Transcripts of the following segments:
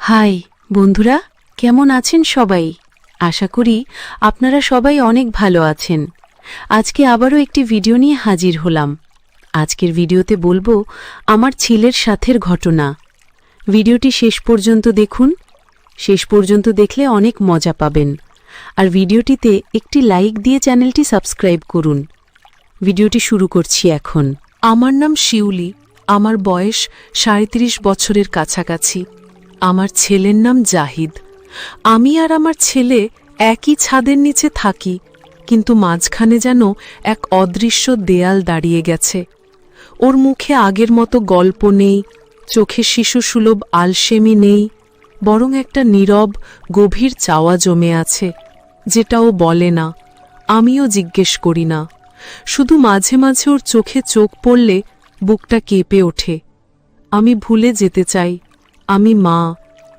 High বন্ধুরা, কেমন আছেন সবাই? আশা করি আপনারা সবাই অনেক ভালো আছেন। আজকে আবারও একটি ভিডিও নিয়ে হাজির হলাম। আজকের ভিডিওতে বলবো আমার ছেলের সাথের ঘটনা। ভিডিওটি শেষ পর্যন্ত দেখুন। শেষ পর্যন্ত দেখলে অনেক মজা পাবেন। আর ভিডিওটিতে একটি লাইক দিয়ে চ্যানেলটি সাবস্ক্রাইব করুন। ভিডিওটি শুরু করছি এখন। আমার নাম শিউলি। আমার বয়স ৩৭ বছরের কাছাকাছি। আমার ছেলের নাম জাহিদ। আমি আর আমার ছেলে একই ছাদের নিচে থাকি, কিন্তু মাঝখানে যেন এক অদৃশ্য দেয়াল দাঁড়িয়ে গেছে। ওর মুখে আগের মতো গল্প নেই, চোখে শিশুসুলভ আলসেমি নেই, বরং একটা নীরব গভীর চাওয়া জমে আছে, যেটা ও বলে না, আমিও জিজ্ঞেস করি না। শুধু মাঝে মাঝে ওর চোখে চোখ পড়লে বুকটা কেঁপে ওঠে। আমি ভুলে যেতে চাই আমি মা,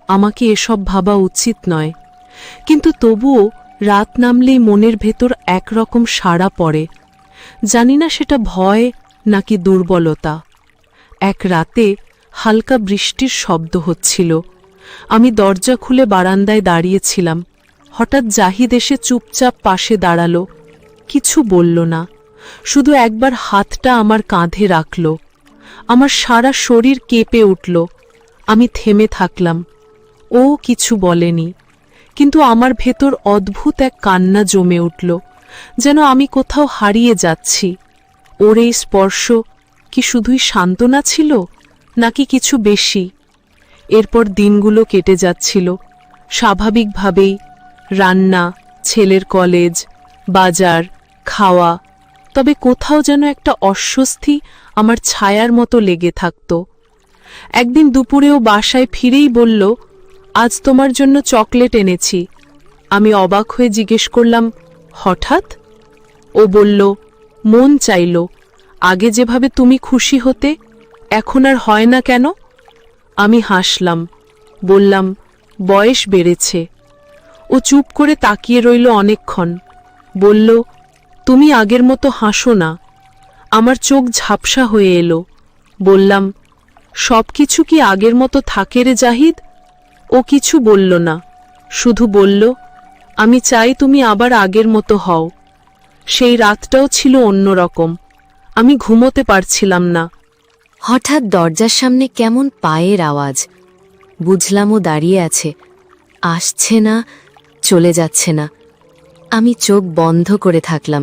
আমাকে এসব ভাবা উচিত নয়, কিন্তু তবুও রাত নামলেই মনের ভেতর একরকম সাড়া পড়ে। জানি না সেটা ভয় নাকি দুর্বলতা। এক রাতে হালকা বৃষ্টির শব্দ হচ্ছিল। আমি দরজা খুলে বারান্দায় দাঁড়িয়েছিলাম। হঠাৎ জাহিদ এসে চুপচাপ পাশে দাঁড়ালো। কিছু বলল না, শুধু একবার হাতটা আমার কাঁধে রাখল। আমার সারা শরীর কেঁপে উঠল। আমি থেমে থাকলাম। ও কিছু বলেনি, কিন্তু আমার ভেতর অদ্ভুত এক কান্না জমে উঠল, যেন আমি কোথাও হারিয়ে যাচ্ছি। ওর এই স্পর্শ কি শুধুই সান্ত্বনা ছিল, নাকি কিছু বেশি? এরপর দিনগুলো কেটে যাচ্ছিল স্বাভাবিকভাবেই। রান্না, ছেলের কলেজ, বাজার, খাওয়া। তবে কোথাও যেন একটা অস্বস্তি আমার ছায়ার মতো লেগে থাকত। একদিন দুপুরেও বাসায় ফিরেই বলল, আজ তোমার জন্য চকলেট এনেছি। আমি অবাক হয়ে জিজ্ঞেস করলাম, হঠাৎ? ও বলল, মন চাইল। আগে যেভাবে তুমি খুশি হতে, এখন আর হয় না কেন? আমি হাসলাম, বললাম, বয়স বেড়েছে। ও চুপ করে তাকিয়ে রইল অনেকক্ষণ। বলল, তুমি আগের মতো হাসো না। আমার চোখ ঝাপসা হয়ে এলো। বললাম, সব কিছু কি আগের মতো থাকে রে জাহিদ? ও কিছু বলল না, শুধু বলল, আমি চাই তুমি আবার আগের মতো হও। সেই রাতটাও ছিল অন্যরকম। আমি ঘুমোতে পারছিলাম না। হঠাৎ দরজার সামনে কেমন পায়ের আওয়াজ। বুঝলাম ও দাঁড়িয়ে আছে, আসছে না, চলে যাচ্ছে না। আমি চোখ বন্ধ করে থাকলাম,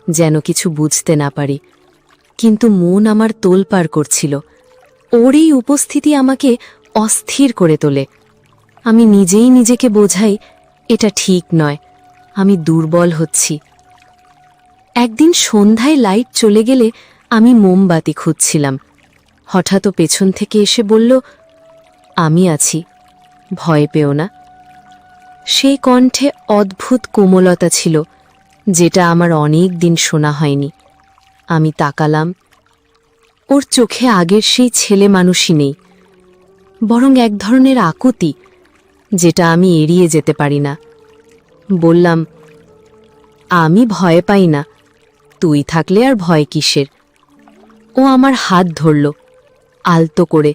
যেন কিছু বুঝতে না পারি, কিন্তু মন আমার তোলপাড় করছিল। ওর এই উপস্থিতি আমাকে অস্থির করে তোলে। আমি নিজেই নিজেকে বোঝাই, এটা ঠিক নয়, আমি দুর্বল হচ্ছি। একদিন সন্ধ্যায় লাইট চলে গেলে আমি মোমবাতি খুঁজছিলাম। হঠাৎ ও পেছন থেকে এসে বলল, আমি আছি, ভয় পেও না। সেই কণ্ঠে অদ্ভুত কোমলতা ছিল, যেটা আমার অনেক দিন শোনা হয়নি। আমি তাকালাম। ওর চোখে আগের সেই ছেলে মানুষই নেই, বরং এক ধরনের আকুতি, যেটা আমি এড়িয়ে যেতে পারি না। বললাম, আমি ভয় পাই না, তুই থাকলে আর ভয় কিসের? ও আমার হাত ধরল, আলতো করে।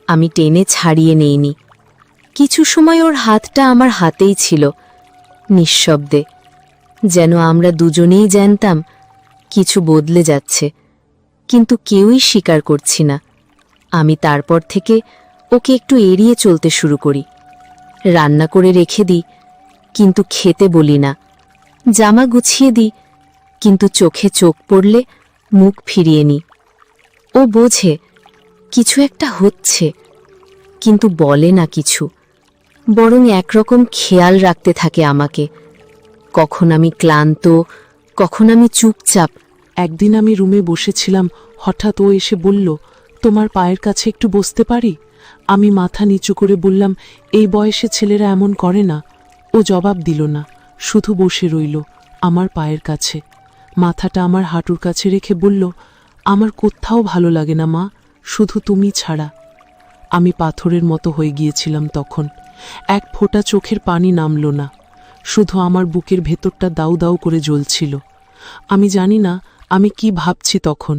আমি টেনে ছাড়িয়ে নেইনি। কিছু সময় ওর হাতটা আমার হাতেই ছিল, নিঃশব্দে, যেন আমরা দুজনেই জানতাম কিছু বদলে যাচ্ছে, কিন্তু কেউই স্বীকার করছি না। আমি তারপর থেকে ওকে একটু এড়িয়ে চলতে শুরু করি। রান্না করে রেখে দিই, কিন্তু খেতে বলি না। জামা গুছিয়ে দিই, কিন্তু চোখে চোখ পড়লে মুখ ফিরিয়ে নিই। ও বোঝে কিছু একটা হচ্ছে, কিন্তু বলে না কিছু, বরং একরকম খেয়াল রাখতে থাকে আমাকে। কখন আমি ক্লান্ত, কখন আমি চুপচাপ। একদিন আমি রুমে বসেছিলাম, হঠাৎ ও এসে বলল, তোমার পায়ের কাছে একটু বসতে পারি? আমি মাথা নিচু করে বললাম, এই বয়সে ছেলেরা এমন করে না। ও জবাব দিল না, শুধু বসে রইল আমার পায়ের কাছে, মাথাটা আমার হাঁটুর কাছে রেখে বলল, আমার কোথাও ভালো লাগে না মা, শুধু তুমি ছাড়া। আমি পাথরের মতো হয়ে গিয়েছিলাম তখন। এক ফোঁটা চোখের পানি নামল না, শুধু আমার বুকের ভেতরটা দাউ দাউ করে জ্বলছিল। আমি জানি না আমি কি ভাবছি তখন,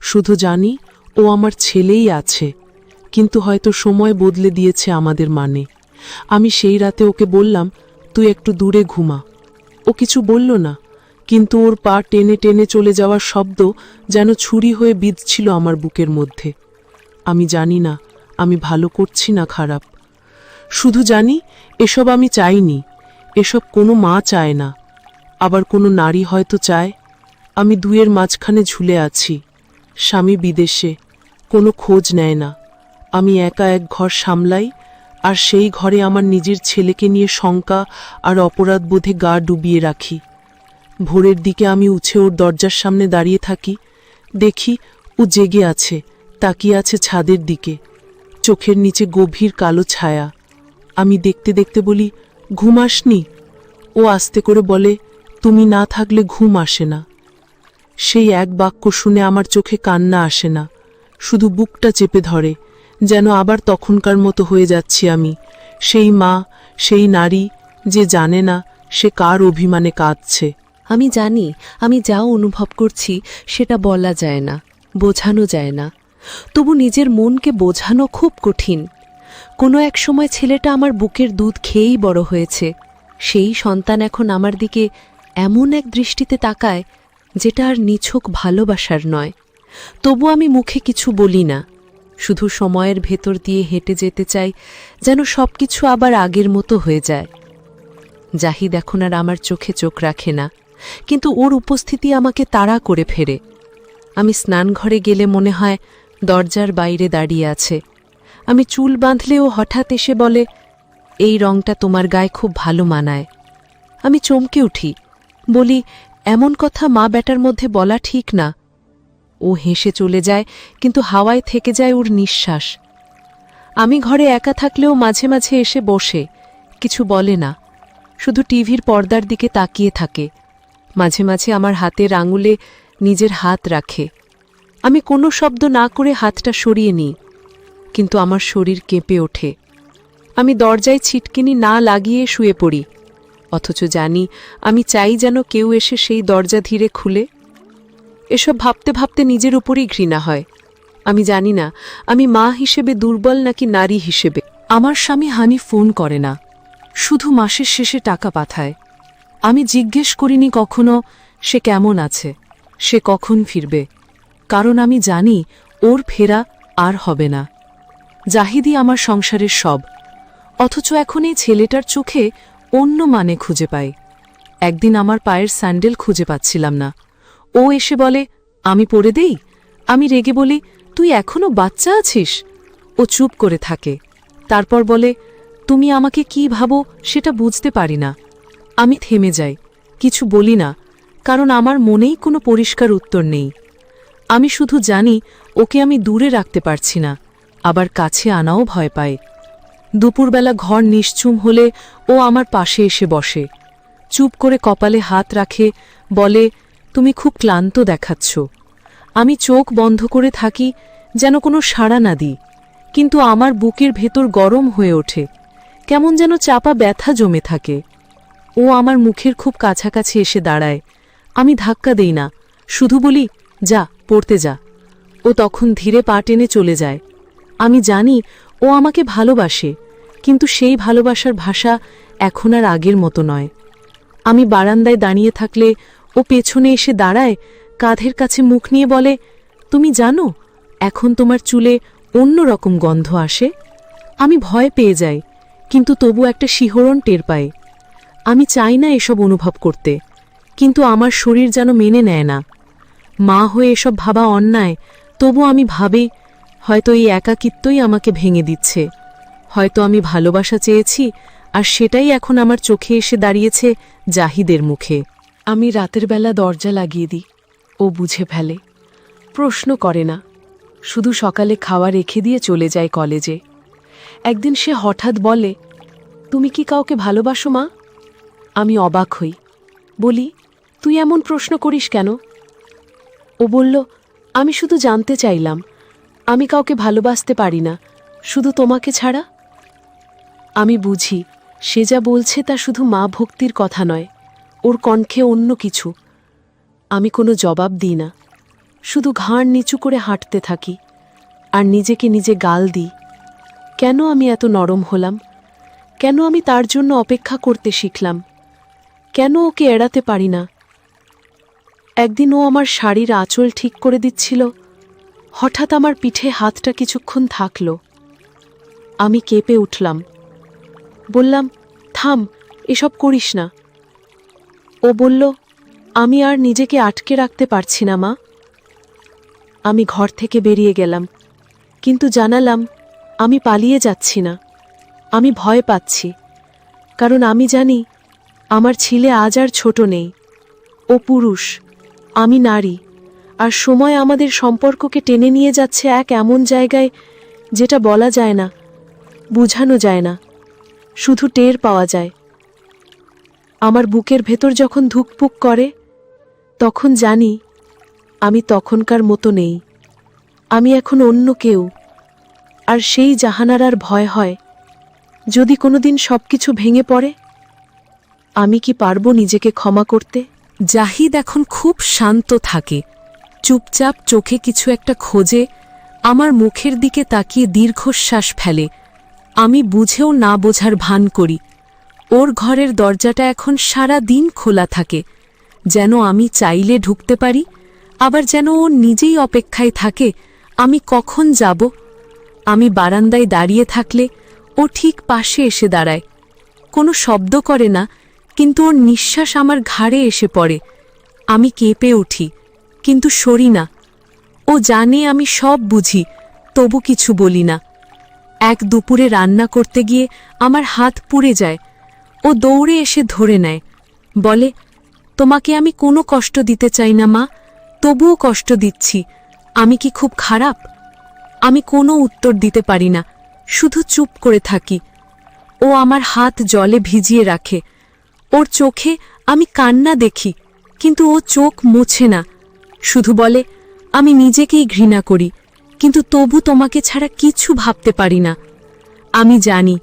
শুধু জানি ও আমার ছেলেই আছে, কিন্তু হয়তো সময় বদলে দিয়েছে আমাদের মানে। আমি সেই রাতে ওকে বললাম, তুই একটু দূরে ঘুমা। ও কিছু বলল না, কিন্তু ওর পা টেনে টেনে চলে যাওয়ার শব্দ যেন ছুরি হয়ে বিঁধছিল আমার বুকের মধ্যে। আমি জানি না আমি ভালো করছি না খারাপ, শুধু জানি এসব আমি চাইনি, এসব কোনো মা চায় না, আবার কোনো নারী হয়তো চায়। আমি দুয়ের মাঝখানে ঝুলে আছি, স্বামী বিদেশে, কোনো খোঁজ নেয় না। আমি একা এক ঘর সামলাই, আর সেই ঘরে আমার নিজের ছেলেকে নিয়ে শঙ্কা আর অপরাধবোধে গা ডুবিয়ে রাখি। ভোরের দিকে আমি উঠে ওর দরজার সামনে দাঁড়িয়ে থাকি, দেখি ও জেগে আছে, তাকিয়ে আছে ছাদের দিকে, চোখের নিচে গভীর কালো ছায়া। আমি দেখতে দেখতে বলি, ঘুম আসনি? ও আস্তে করে বলে, তুমি না থাকলে ঘুম আসে না। সেই এক বাক্য শুনে আমার চোখে কান্না আসে না, শুধু বুকটা চেপে ধরে, যেন আবার তখনকার মতো হয়ে যাচ্ছি আমি, সেই মা, সেই নারী যে জানে না সে কার অভিমানে কাঁদছে। আমি জানি আমি যা অনুভব করছি সেটা বলা যায় না, বোঝানো যায় না, তবু নিজের মনকে বোঝানো খুব কঠিন। কোনো এক সময় ছেলেটা আমার বুকের দুধ খেয়েই বড় হয়েছে, সেই সন্তান এখন আমার দিকে এমন এক দৃষ্টিতে তাকায় যেটা আর নিছক ভালোবাসার নয়। তবু আমি মুখে কিছু বলি না, শুধু সময়ের ভেতর দিয়ে হেঁটে যেতে চাই, যেন সবকিছু আবার আগের মতো হয়ে যায়। জাহিদ এখন আর আমার চোখে চোখ রাখে না, কিন্তু ওর উপস্থিতি আমাকে তাড়া করে ফেরে। আমি স্নানঘরে গেলে মনে হয় দরজার বাইরে দাঁড়িয়ে আছে। আমি চুল বাঁধলেও হঠাৎ এসে বলে, এই রংটা তোমার গায়ে খুব ভালো মানায়। আমি চমকে উঠি, বলি, এমন কথা মা বেটার মধ্যে বলা ঠিক না। ও হেসে চলে যায়, কিন্তু হাওয়ায় থেকে যায় ওর নিঃশ্বাস। আমি ঘরে একা থাকলেও মাঝে মাঝে এসে বসে, কিছু বলে না, শুধু টিভির পর্দার দিকে তাকিয়ে থাকে। মাঝে মাঝে আমার হাতের আঙুলে নিজের হাত রাখে। আমি কোনো শব্দ না করে হাতটা সরিয়ে নিই, কিন্তু আমার শরীর কেঁপে ওঠে। আমি দরজায় ছিটকিনি না লাগিয়ে শুয়ে পড়ি, অথচ জানি আমি চাই যেন কেউ এসে সেই দরজা ধীরে খুলে। এসব ভাবতে ভাবতে নিজের উপরই ঘৃণা হয়। আমি জানি না আমি মা হিসেবে দুর্বল নাকি নারী হিসেবে। আমার স্বামী হানি ফোন করে না, শুধু মাসের শেষে টাকা পাঠায়। আমি জিজ্ঞেস করিনি কখনো সে কেমন আছে, সে কখন ফিরবে, কারণ আমি জানি ওর ফেরা আর হবে না। জাহিদই আমার সংসারের সব, অথচ এখন এই ছেলেটার চোখে অন্য মানে খুঁজে পাই। একদিন আমার পায়ের স্যান্ডেল খুঁজে পাচ্ছিলাম না, ও এসে বলে, আমি পরে দেই। আমি রেগে বলি, তুই এখনো বাচ্চা আছিস? ও চুপ করে থাকে, তারপর বলে, তুমি আমাকে কি ভাবো সেটা বুঝতে পারি না। আমি থেমে যাই, কিছু বলি না, কারণ আমার মনেই কোনো পরিষ্কার উত্তর নেই। আমি শুধু জানি ওকে আমি দূরে রাখতে পারছি না, আবার কাছে আনাও ভয় পায়। দুপুরবেলা ঘর নিশ্চুম হলে ও আমার পাশে এসে বসে, চুপ করে কপালে হাত রাখে, বলে, তুমি খুব ক্লান্ত দেখাচ্ছ। আমি চোখ বন্ধ করে থাকি, যেন কোনো সাড়া না দিই, কিন্তু আমার বুকের ভেতর গরম হয়ে ওঠে, কেমন যেন চাপা ব্যথা জমে থাকে। ও আমার মুখের খুব কাছাকাছি এসে দাঁড়ায়। আমি ধাক্কা দেই না, শুধু বলি, যা, পড়তে যা। ও তখন ধীরে পা টেনে চলে যায়। আমি জানি ও আমাকে ভালোবাসে, কিন্তু সেই ভালোবাসার ভাষা এখন আর আগের মতো নয়। আমি বারান্দায় দাঁড়িয়ে থাকলে ও পেছনে এসে দাঁড়ায়, কাঁধের কাছে মুখ নিয়ে বলে, তুমি জানো এখন তোমার চুলে অন্য রকম গন্ধ আসে। আমি ভয় পেয়ে যাই, কিন্তু তবু একটা শিহরণ টের পাই। আমি চাই না এসব অনুভব করতে, কিন্তু আমার শরীর যেন মেনে নেয় না। মা হয়ে এসব ভাবা অন্যায়, তবু আমি ভাবি, হয়তো এই একাকিত্বই আমাকে ভেঙে দিচ্ছে, হয়তো আমি ভালোবাসা চেয়েছি, আর সেটাই এখন আমার চোখে এসে দাঁড়িয়েছে জাহিদের মুখে। আমি রাতের বেলা দরজা লাগিয়ে দিই, ও বুঝে ফেলে, প্রশ্ন করে না, শুধু সকালে খাওয়া রেখে দিয়ে চলে যায় কলেজে। একদিন সে হঠাৎ বলে, তুমি কি কাউকে ভালোবাসো মা? আমি অবাক হই, বলি, তুই এমন প্রশ্ন করিস কেন? ও বলল, আমি শুধু জানতে চাইলাম, আমি কাউকে ভালোবাসতে পারি না, শুধু তোমাকে ছাড়া। আমি বুঝি সে যা বলছে তা শুধু মা ভক্তির কথা নয়, ওর কণ্ঠে অন্য কিছু। আমি কোনো জবাব দিই না, শুধু ঘাড় নিচু করে হাঁটতে থাকি, আর নিজেকে নিজে গাল দিই। কেন আমি এত নরম হলাম? কেন আমি তার জন্য অপেক্ষা করতে শিখলাম? কেন ওকে এড়াতে পারি না? একদিন ও আমার শাড়ির আঁচল ঠিক করে দিচ্ছিল, হঠাৎ আমার পিঠে হাতটা কিছুক্ষণ থাকল। আমি কেঁপে উঠলাম, বললাম, থাম, এসব করিস না। ও বলল, আমি আর নিজেকে আটকে রাখতে পারছি না মা। আমি ঘর থেকে বেরিয়ে গেলাম, কিন্তু জানালাম আমি পালিয়ে যাচ্ছি না, আমি ভয় পাচ্ছি। কারণ আমি জানি আমার ছেলে আজ আর ছোট নেই, ও পুরুষ, আমি নারী, আর সময় আমাদের সম্পর্ককে টেনে নিয়ে যাচ্ছে এক এমন জায়গায় যেটা বলা যায় না, বুঝানো যায় না, শুধু টের পাওয়া যায়। আমার বুকের ভেতর যখন ধুকপুক করে, তখন জানি আমি তখনকার মতো নেই, আমি এখন অন্য কেউ। আর সেই জাহানারার ভয় হয়, যদি কোনোদিন সবকিছু ভেঙে পড়ে, আমি কি পারবো নিজেকে ক্ষমা করতে? জাহিদ এখন খুব শান্ত থাকে, চুপচাপ চোখে কিছু একটা খোঁজে, আমার মুখের দিকে তাকিয়ে দীর্ঘশ্বাস ফেলে। আমি বুঝেও না বোঝার ভান করি। ওর ঘরের দরজাটা এখন সারা দিন খোলা থাকে, যেন আমি চাইলে ঢুকতে পারি, আবার যেন ও নিজেই অপেক্ষায় থাকে আমি কখন যাব। আমি বারান্দায় দাঁড়িয়ে থাকলে ও ঠিক পাশে এসে দাঁড়ায়, কোনো শব্দ করে না, কিন্তু ওর নিঃশ্বাস আমার ঘাড়ে এসে পড়ে। আমি কেঁপে উঠি, কিন্তু সরি না। ও জানে আমি সব বুঝি, তবু কিছু বলি না। এক দুপুরে রান্না করতে গিয়ে আমার হাত পুড়ে যায়। ও দৌড়ে এসে ধরে নেয়, বলে, তোমাকে আমি কোনো কষ্ট দিতে চাই না মা, তবুও কষ্ট দিচ্ছি, আমি কি খুব খারাপ? আমি কোনো উত্তর দিতে পারি না, শুধু চুপ করে থাকি। ও আমার হাত জলে ভিজিয়ে রাখে। ওর চোখে আমি কান্না দেখি, কিন্তু ও চোখ মোছে না, শুধু বলে, আমি নিজেকেই ঘৃণা করি, কিন্তু তবু তোমাকে ছাড়া কিছু ভাবতে পারি না। আমি জানি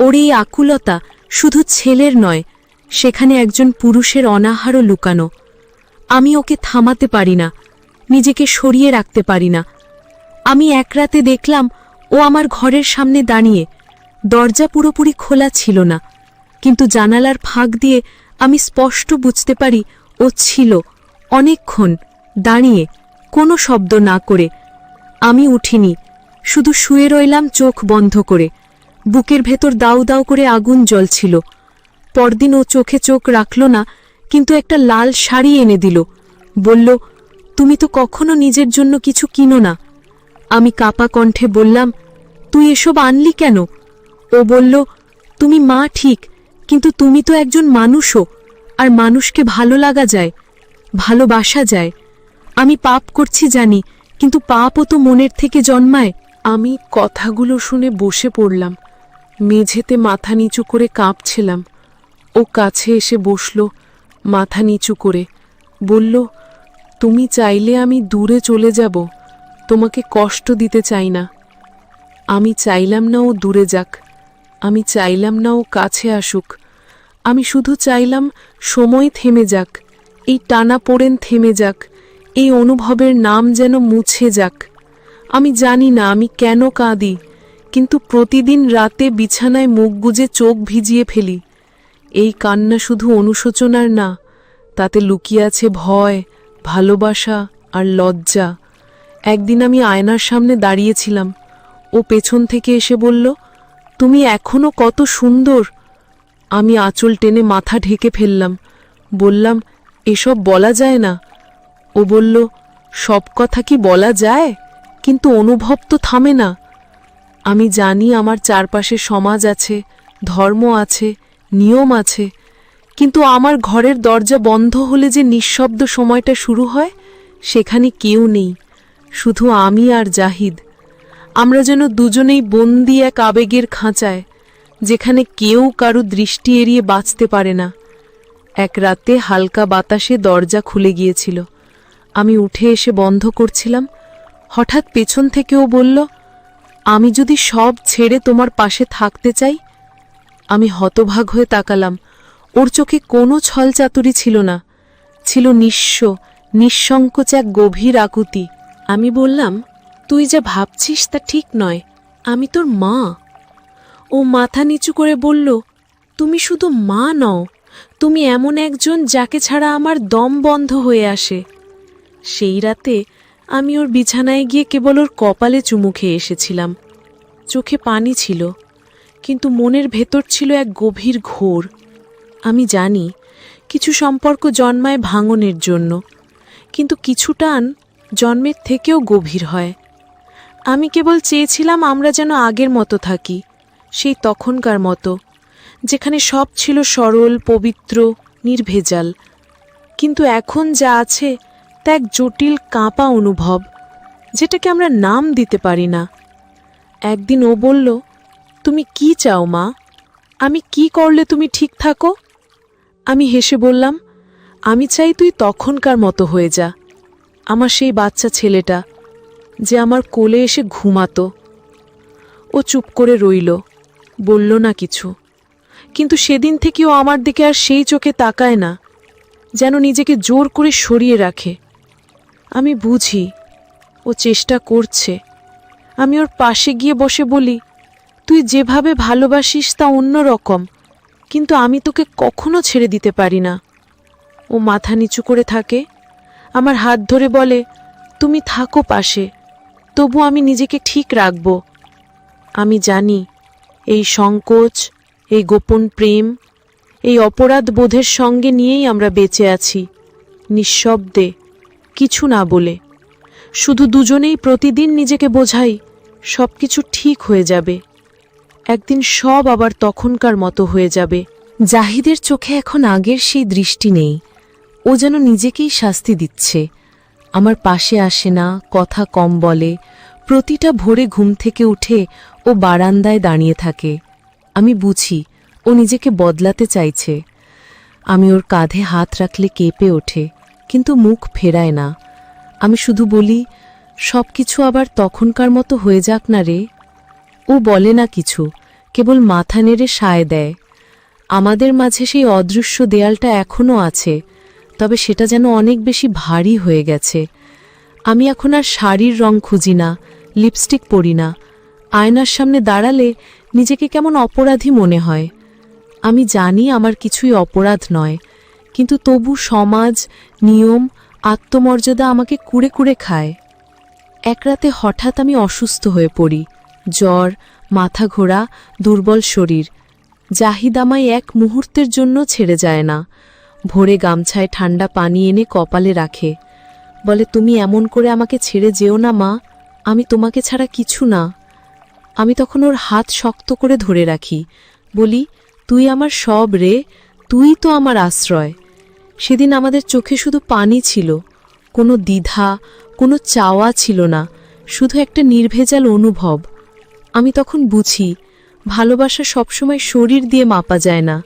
ওর এই আকুলতা শুধু ছেলের নয়, সেখানে একজন পুরুষের অনাহারও লুকানো। আমি ওকে থামাতে পারি না, নিজেকে সরিয়ে রাখতে পারি না। আমি এক রাতে দেখলাম ও আমার ঘরের সামনে দাঁড়িয়ে, দরজা পুরোপুরি খোলা ছিল না, কিন্তু জানালার ফাঁক দিয়ে আমি স্পষ্ট বুঝতে পারি ও ছিল অনেকক্ষণ দাঁড়িয়ে, কোনো শব্দ না করে। আমি উঠিনি, শুধু শুয়ে রইলাম চোখ বন্ধ করে। বুকের ভেতর দাউ দাউ করে আগুন জ্বলছিল। পরদিন ও চোখে চোখ রাখল না, কিন্তু একটা লাল শাড়ি এনে দিল, বলল, তুমি তো কখনো নিজের জন্য কিছু কিনো না। আমি কাপা কণ্ঠে বললাম, তুই এসব আনলি কেন? ও বলল, তুমি মা ঠিক, কিন্তু তুমি তো একজন মানুষও, আর মানুষকে ভালো লাগা যায়, ভালোবাসা যায়। আমি পাপ করছি জানি, কিন্তু পাপও তো মনের থেকে জন্মায়। আমি কথাগুলো শুনে বসে পড়লাম, মেঝেতে মাথা নিচু করে কাঁপছিলাম। ও কাছে এসে বসল, মাথা নিচু করে বলল, তুমি চাইলে আমি দূরে চলে যাব, তোমাকে কষ্ট দিতে চাই না। আমি চাইলাম না ও দূরে যাক, আমি চাইলাম না ও কাছে আসুক, আমি শুধু চাইলাম সময় থেমে যাক, এই টানাপোড়েন থেমে যাক, এই অনুভবের নাম যেন মুছে যাক। আমি জানি না আমি কেন কাঁদি, কিন্তু প্রতিদিন রাতে বিছানায় মুখ গুজে চোখ ভিজিয়ে ফেলি। এই কান্না শুধু অনুশোচনার না, তাতে লুকিয়ে আছে ভয়, ভালোবাসা আর লজ্জা। একদিন আমি আয়নার সামনে দাঁড়িয়েছিলাম, ও পেছন থেকে এসে বলল, তুমি এখনো কত সুন্দর। আমি আঁচল টেনে মাথা ঢেকে ফেললাম, বললাম, এসব বলা যায় না। ও বলল, সব কথা কি বলা যায়, কিন্তু অনুভব তো থামে না। আমি জানি আমার চারপাশে সমাজ আছে, ধর্ম আছে, নিয়ম আছে, কিন্তু আমার ঘরের দরজা বন্ধ হলে যে নিঃশব্দ সময়টা শুরু হয়, সেখানে কেউ নেই, শুধু আমি আর জাহিদ। আমরা যেন দুজনেই বন্দি এক আবেগের খাঁচায়, যেখানে কেউ কারো দৃষ্টি এড়িয়ে বাঁচতে পারে না। এক রাতে হালকা বাতাসে দরজা খুলে গিয়েছিল। আমি উঠে এসে বন্ধ করছিলাম, হঠাৎ পেছন থেকেও বলল, আমি যদি সব ছেড়ে তোমার পাশে থাকতে চাই? আমি হতভাগ হয়ে তাকালাম। ওর চোখে কোনো ছলচাতুরি ছিল না, ছিল নিঃস্ব, নিঃসংকোচ এক গভীর আকুতি। আমি বললাম, তুই যা ভাবছিস তা ঠিক নয়, আমি তোর মা। ও মাথা নিচু করে বলল, তুমি শুধু মা নও, তুমি এমন একজন যাকে ছাড়া আমার দম বন্ধ হয়ে আসে। সেই রাতে আমি ওর বিছানায় গিয়ে কেবল ওর কপালে চুমু খেয়ে এসেছিলাম। চোখে পানি ছিল, কিন্তু মনের ভেতর ছিল এক গভীর ঘোর। আমি জানি কিছু সম্পর্ক জন্মায় ভাঙনের জন্য, কিন্তু কিছু টান জন্মের থেকেও গভীর হয়। আমি কেবল চেয়েছিলাম আমরা যেন আগের মতো থাকি, সেই তখনকার মতো, যেখানে সব ছিল সরল, পবিত্র, নির্ভেজাল। কিন্তু এখন যা আছে তা এক জটিল কাঁপা অনুভব, যেটাকে আমরা নাম দিতে পারি না। একদিন ও বলল, তুমি কি চাও মা? আমি কি করলে তুমি ঠিক থাকো? আমি হেসে বললাম, আমি চাই তুই তখনকার মতো হয়ে যা, আমার সেই বাচ্চা ছেলেটা যে আমার কোলে এসে ঘুমাতো। ও চুপ করে রইল, বলল না কিছু। কিন্তু সেদিন থেকে ও আমার দিকে আর সেই চোখে তাকায় না, যেন নিজেকে জোর করে সরিয়ে রাখে। আমি বুঝি ও চেষ্টা করছে। আমি ওর পাশে গিয়ে বসে বলি, তুই যেভাবে ভালোবাসিস তা অন্য রকম, কিন্তু আমি তোকে কখনো ছেড়ে দিতে পারি না। ও মাথা নিচু করে থাকে, আমার হাত ধরে বলে, তুমি থাকো পাশে, তবু আমি নিজেকে ঠিক রাখব। আমি জানি এই সংকোচ, এই গোপন প্রেম, এই অপরাধ বোধের সঙ্গে নিয়েই আমরা বেঁচে আছি, নিঃশব্দে, কিছু না বলে। শুধু দুজনেই প্রতিদিন নিজেকে বোঝাই সব কিছু ঠিক হয়ে যাবে, একদিন সব আবার তখনকার মতো হয়ে যাবে। জাহিদের চোখে এখন আগের সেই দৃষ্টি নেই। ও যেন নিজেকেই শাস্তি দিচ্ছে। আমার পাশে আসে না, কথা কম বলে। প্রতিটা ভোরে ঘুম থেকে উঠে ও বারান্দায় দাঁড়িয়ে থাকে। আমি বুঝি ও নিজেকে বদলাতে চাইছে। আমি ওর কাঁধে হাত রাখলে কেঁপে ওঠে, কিন্তু মুখ ফেরায় না। আমি শুধু বলি, সব কিছু আবার তখনকার মতো হয়ে যাক না রে। ও বলে না কিছু, কেবল মাথা নেড়ে সায় দেয়। আমাদের মাঝে সেই অদৃশ্য দেয়ালটা এখনও আছে, তবে সেটা যেন অনেক বেশি ভারী হয়ে গেছে। আমি এখন আর শাড়ির রং খুঁজি না, লিপস্টিক পরি না। আয়নার সামনে দাঁড়ালে নিজেকে কেমন অপরাধী মনে হয়। আমি জানি আমার কিছুই অপরাধ নয়, কিন্তু তবু সমাজ, নিয়ম, আত্মমর্যাদা আমাকে কুড়ে কুড়ে খায়। এক রাতে হঠাৎ আমি অসুস্থ হয়ে পড়ি। জ্বর, মাথা ঘোরা, দুর্বল শরীর। জাহিদ আমায় এক মুহূর্তের জন্য ছেড়ে যায় না। ভোরে গামছায় ঠান্ডা পানি এনে কপালে রাখে, বলে, তুমি এমন করে আমাকে ছেড়ে যেও না মা, আমি তোমাকে ছাড়া কিছু না। আমি তখন ওর হাত শক্ত করে ধরে রাখি, বলি, তুই আমার সব রে, তুই তো আমার আশ্রয়। সেদিন আমাদের চোখে শুধু পানি ছিল, কোনো দ্বিধা, কোনো চাওয়া ছিল না, শুধু একটা নির্ভেজাল অনুভব। আমি তখন বুঝি, ভালোবাসা সবসময় শরীর দিয়ে মাপা যায় না,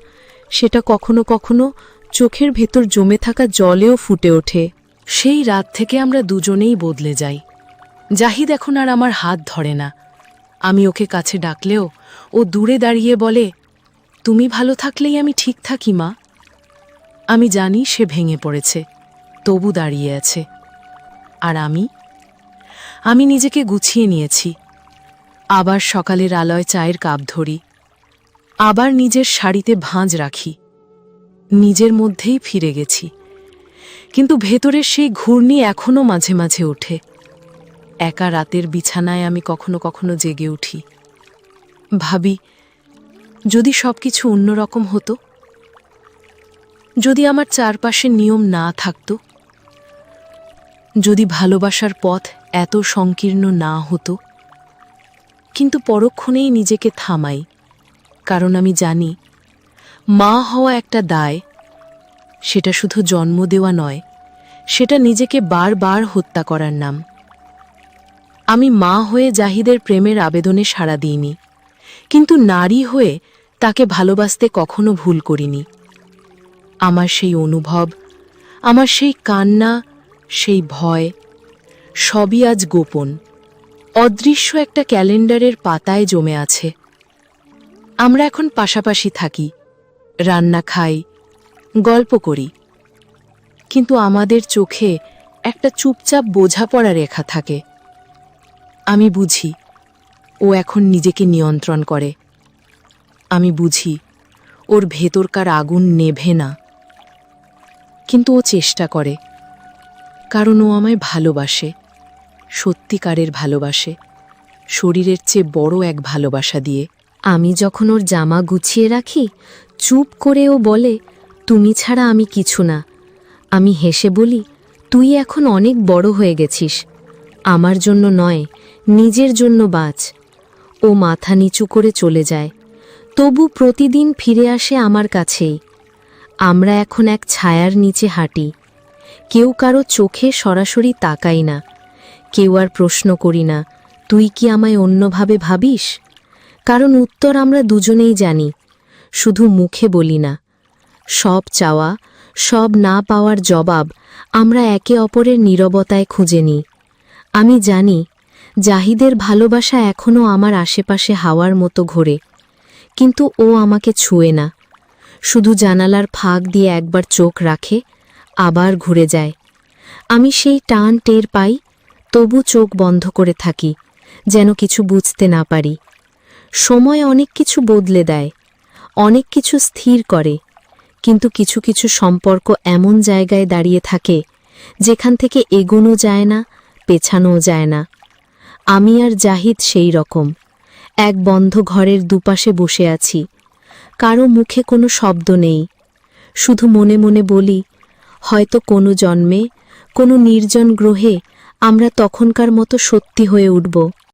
সেটা কখনো কখনো চোখের ভেতর জমে থাকা জলেও ফুটে ওঠে। সেই রাত থেকে আমরা দুজনেই বদলে যাই। জাহিদ এখন আর আমার হাত ধরে না। আমি ওকে কাছে ডাকলেও ও দূরে দাঁড়িয়ে বলে, তুমি ভালো থাকলেই আমি ঠিক থাকি মা। আমি জানি সে ভেঙে পড়েছে, তবু দাঁড়িয়ে আছে। আর আমি নিজেকে গুছিয়ে নিয়েছি। আবার সকালের আলোয় চায়ের কাপ ধরি, আবার নিজের শাড়িতে ভাঁজ রাখি। নিজের মধ্যেই ফিরে গেছি, কিন্তু ভেতরের সেই ঘূর্ণি এখনও মাঝে মাঝে ওঠে। একা রাতের বিছানায় আমি কখনো কখনো জেগে উঠি, ভাবি, যদি সবকিছু অন্যরকম হতো, যদি আমার চারপাশে নিয়ম না থাকতো, যদি ভালোবাসার পথ এত সংকীর্ণ না হতো। কিন্তু পরক্ষণেই নিজেকে থামাই, কারণ আমি জানি মা হওয়া একটা দায়। সেটা শুধু জন্ম দেওয়া নয়, সেটা নিজেকে বারবার হত্যা করার নাম। আমি মা হয়ে জাহিদের প্রেমের আবেদনে সাড়া দিইনি, কিন্তু নারী হয়ে তাকে ভালোবাসতে কখনো ভুল করিনি। আমার সেই অনুভব, আমার সেই কান্না, সেই ভয়, সবই আজ গোপন, অদৃশ্য একটা ক্যালেন্ডারের পাতায় জমে আছে। আমরা এখন পাশাপাশি থাকি, রান্না খাই, গল্প করি, কিন্তু আমাদের চোখে একটা চুপচাপ বোঝাপড়া রেখা থাকে। আমি বুঝি ও এখন নিজেকে নিয়ন্ত্রণ করে। আমি বুঝি ওর ভেতরকার আগুন নেভে না, কিন্তু ও চেষ্টা করে, কারণ ও আমায় ভালোবাসে, সত্যিকারের ভালোবাসে, শরীরের চেয়ে বড় এক ভালোবাসা দিয়ে। আমি যখন ওর জামা গুছিয়ে রাখি, চুপ করে ও বলে, তুমি ছাড়া আমি কিছু না। আমি হেসে বলি, তুই এখন অনেক বড় হয়ে গেছিস, আমার জন্য নয়, নিজের জন্য বাঁচ। ও মাথা নিচু করে চলে যায়, তবু প্রতিদিন ফিরে আসে আমার কাছেই। আমরা এখন এক ছায়ার নিচে হাঁটি, কেউ কারো চোখে সরাসরি তাকাই না, কেউ আর প্রশ্ন করি না, তুই কি আমায় অন্যভাবে ভাবিস? কারণ উত্তর আমরা দুজনেই জানি, শুধু মুখে বলি না। সব চাওয়া, সব না পাওয়ার জবাব আমরা একে অপরের নীরবতায় খুঁজে নিই। আমি জানি জাহিদের ভালোবাসা এখনও আমার আশেপাশে হাওয়ার মতো ঘোরে, কিন্তু ও আমাকে ছুঁয়ে না, শুধু জানালার ফাঁক দিয়ে একবার চোখ রাখে, আবার ঘুরে যায়। আমি সেই টান টের পাই, তবু চোখ বন্ধ করে থাকি, যেন কিছু বুঝতে না পারি। সময় অনেক কিছু বদলে দেয়, অনেক কিছু স্থির করে, কিন্তু কিছু কিছু সম্পর্ক এমন জায়গায় দাঁড়িয়ে থাকে যেখান থেকে এগোনো যায় না, পেছানোও যায় না। আমি আর জাহিদ সেই রকম, এক বন্ধ ঘরের দুপাশে বসে আছি, কারো মুখে কোনো শব্দ নেই, শুধু মনে মনে বলি, হয়তো কোনো জন্মে, কোনো নির্জন গ্রহে আমরা তখনকার মতো সত্যি হয়ে উঠব।